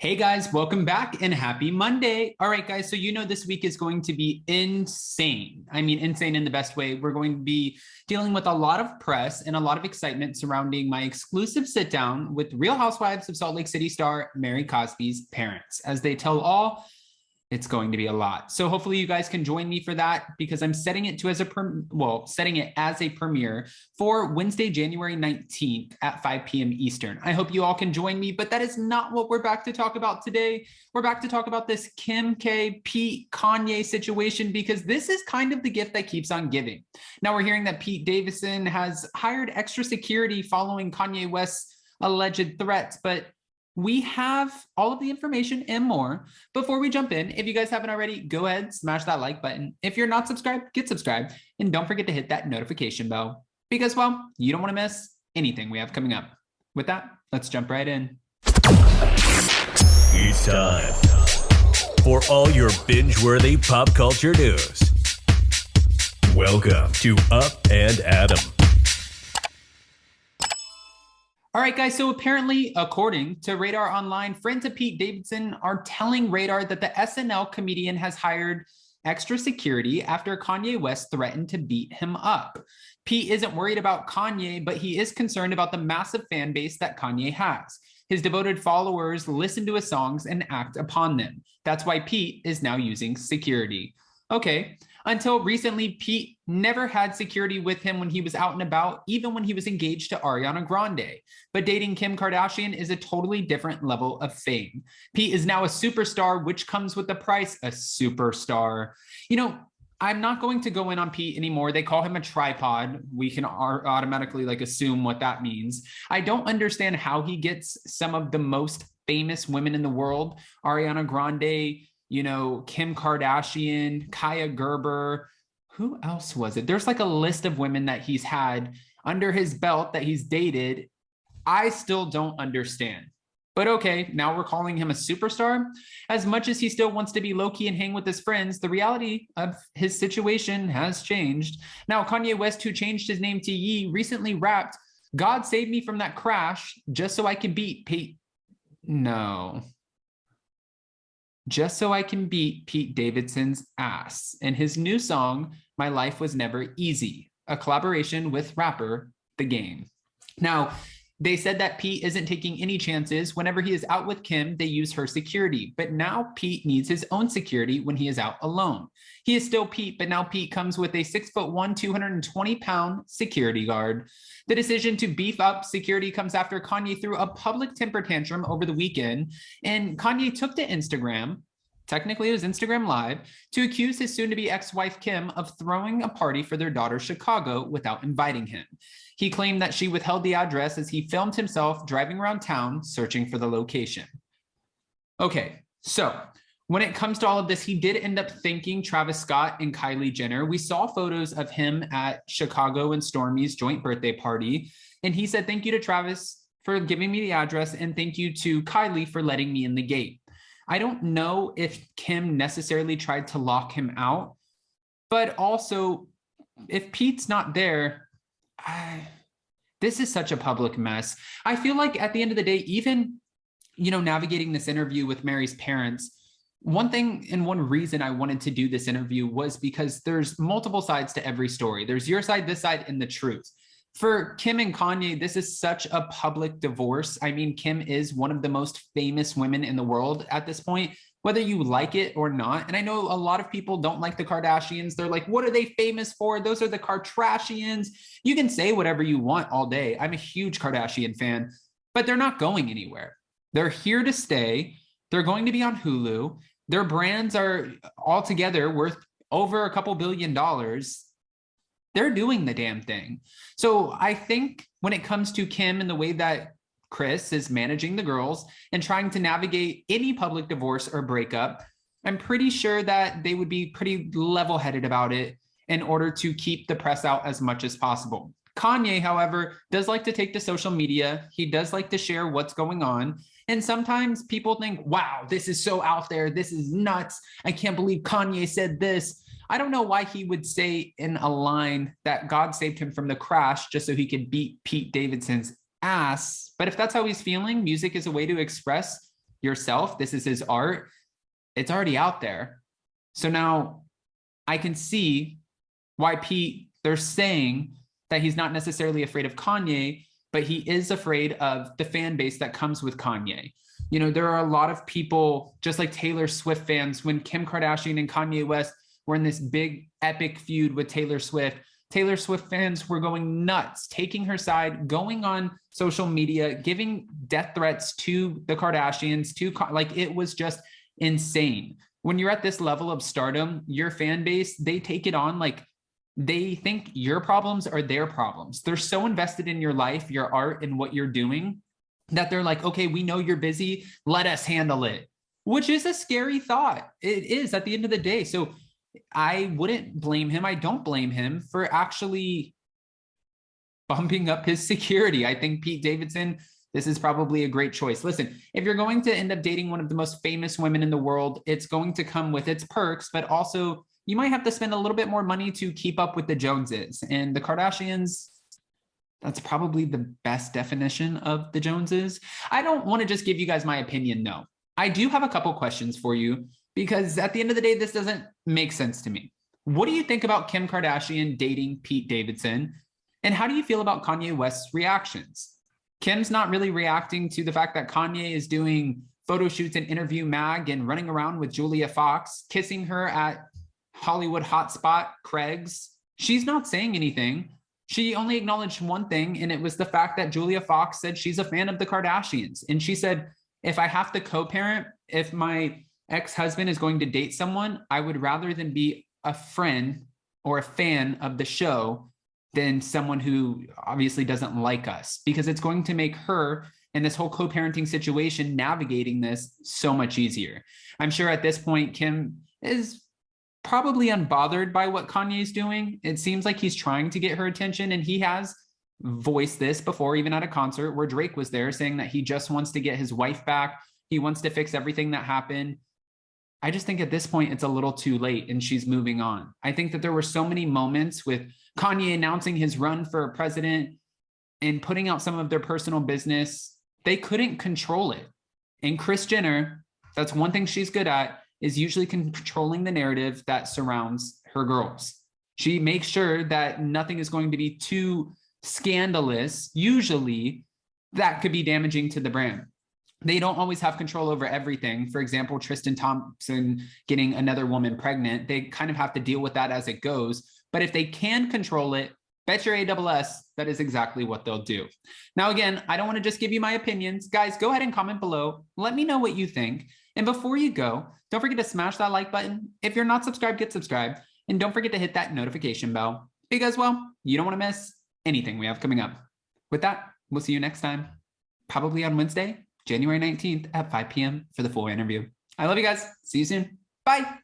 Hey guys, welcome back and happy Monday. All right, guys, so you know this week is going to be insane. I mean, insane in the best way. We're going to be dealing with a lot of press and a lot of excitement surrounding my exclusive sit down with Real Housewives of Salt Lake City star Mary Cosby's parents. As they tell all, it's going to be a lot. So hopefully you guys can join me for that because I'm setting it as a premiere for Wednesday, January 19th at 5 p.m. Eastern. I hope you all can join me, but that is not what we're back to talk about today. We're back to talk about this Kim K, Pete, Kanye situation because this is kind of the gift that keeps on giving. Now we're hearing that Pete Davidson has hired extra security following Kanye West's alleged threats, but we have all of the information and more. Before we jump in, if you guys haven't already, go ahead, smash that like button. If you're not subscribed, get subscribed. And don't forget to hit that notification bell because, well, you don't want to miss anything we have coming up. With that, let's jump right in. It's time for all your binge-worthy pop culture news. Welcome to Up and Adam. All right, guys, so apparently, according to Radar Online, friends of Pete Davidson are telling Radar that the SNL comedian has hired extra security after Kanye West threatened to beat him up. Pete isn't worried about Kanye, but he is concerned about the massive fan base that Kanye has. His devoted followers listen to his songs and act upon them. That's why Pete is now using security. Okay, until recently, Pete never had security with him when he was out and about, even when he was engaged to Ariana Grande. But dating Kim Kardashian is a totally different level of fame. Pete is now a superstar, which comes with the price, a superstar. You know, I'm not going to go in on Pete anymore. They call him a tripod. We can automatically assume what that means. I don't understand how he gets some of the most famous women in the world, Ariana Grande, Kim Kardashian, Kaya Gerber. Who else was it? There's a list of women that he's had under his belt that he's dated. I still don't understand. But okay, now we're calling him a superstar. As much as he still wants to be low-key and hang with his friends, the reality of his situation has changed. Now, Kanye West, who changed his name to Ye, recently rapped, "God save me from that crash just so I can beat Pete." No. Just so I can beat Pete Davidson's ass in his new song, "My Life Was Never Easy," a collaboration with rapper The Game. Now, they said that Pete isn't taking any chances. Whenever he is out with Kim, they use her security. But now Pete needs his own security when he is out alone. He is still Pete, but now Pete comes with a 6'1", 220-pound security guard. The decision to beef up security comes after Kanye threw a public temper tantrum over the weekend, and Kanye took to Instagram, technically it was Instagram Live, to accuse his soon-to-be ex-wife Kim of throwing a party for their daughter Chicago without inviting him. He claimed that she withheld the address as he filmed himself driving around town searching for the location. Okay, so when it comes to all of this, he did end up thanking Travis Scott and Kylie Jenner. We saw photos of him at Chicago and Stormi's joint birthday party, and he said, "Thank you to Travis for giving me the address, and thank you to Kylie for letting me in the gate." I don't know if Kim necessarily tried to lock him out, but also if Pete's not there, this is such a public mess. I feel like at the end of the day, even, navigating this interview with Mary's parents, one thing and one reason I wanted to do this interview was because there's multiple sides to every story. There's your side, this side, and the truth. For Kim and Kanye, this is such a public divorce. I mean, Kim is one of the most famous women in the world at this point, whether you like it or not. And I know a lot of people don't like the Kardashians. They're like, what are they famous for? Those are the Kardashians. You can say whatever you want all day. I'm a huge Kardashian fan, but they're not going anywhere. They're here to stay. They're going to be on Hulu. Their brands are altogether worth over a couple $1 billion. They're doing the damn thing. So I think when it comes to Kim and the way that Chris is managing the girls and trying to navigate any public divorce or breakup, I'm pretty sure that they would be pretty level-headed about it in order to keep the press out as much as possible. Kanye, however, does like to take to social media. He does like to share what's going on. And sometimes people think, wow, this is so out there. This is nuts. I can't believe Kanye said this. I don't know why he would say in a line that God saved him from the crash just so he could beat Pete Davidson's ass. But if that's how he's feeling, music is a way to express yourself. This is his art. It's already out there. So now I can see why Pete, they're saying that he's not necessarily afraid of Kanye, but he is afraid of the fan base that comes with Kanye. You know, there are a lot of people, just like Taylor Swift fans, when Kim Kardashian and Kanye West were in this big epic feud with Taylor Swift fans were going nuts, taking her side, going on social media, giving death threats to the Kardashians, like it was just insane. When you're at this level of stardom, your fan base, they take it on like they think your problems are their problems. They're so invested in your life, your art, and what you're doing that they're like, okay, we know you're busy. Let us handle it, which is a scary thought. It is at the end of the day. So I wouldn't blame him. I don't blame him for actually bumping up his security. I think Pete Davidson, this is probably a great choice. Listen, if you're going to end up dating one of the most famous women in the world, it's going to come with its perks, but also you might have to spend a little bit more money to keep up with the Joneses. And the Kardashians, that's probably the best definition of the Joneses. I don't want to just give you guys my opinion, no. I do have a couple questions for you because at the end of the day, this doesn't make sense to me. What do you think about Kim Kardashian dating Pete Davidson? And how do you feel about Kanye West's reactions? Kim's not really reacting to the fact that Kanye is doing photo shoots and Interview Mag and running around with Julia Fox, kissing her at Hollywood hotspot Craig's. She's not saying anything. She only acknowledged one thing, and it was the fact that Julia Fox said she's a fan of the Kardashians. And she said, if I have to co-parent, if my ex-husband is going to date someone, I would rather than be a friend or a fan of the show than someone who obviously doesn't like us, because it's going to make her and this whole co-parenting situation, navigating this so much easier. I'm sure at this point, Kim is probably unbothered by what Kanye's doing. It seems like he's trying to get her attention, and he has voiced this before, even at a concert where Drake was there, saying that he just wants to get his wife back. He wants to fix everything that happened. I just think at this point, it's a little too late and she's moving on. I think that there were so many moments with Kanye announcing his run for president and putting out some of their personal business. They couldn't control it. And Kris Jenner, that's one thing she's good at, is usually controlling the narrative that surrounds her girls. She makes sure that nothing is going to be too scandalous. Usually that could be damaging to the brand. They don't always have control over everything. For example, Tristan Thompson getting another woman pregnant, they kind of have to deal with that as it goes. But if they can control it, bet your ASS, that is exactly what they'll do. Now, again, I don't want to just give you my opinions. Guys, go ahead and comment below. Let me know what you think. And before you go, don't forget to smash that like button. If you're not subscribed, get subscribed. And don't forget to hit that notification bell because, well, you don't want to miss anything we have coming up. With that, we'll see you next time, probably on Wednesday, January 19th at 5 p.m. for the full interview. I love you guys. See you soon. Bye.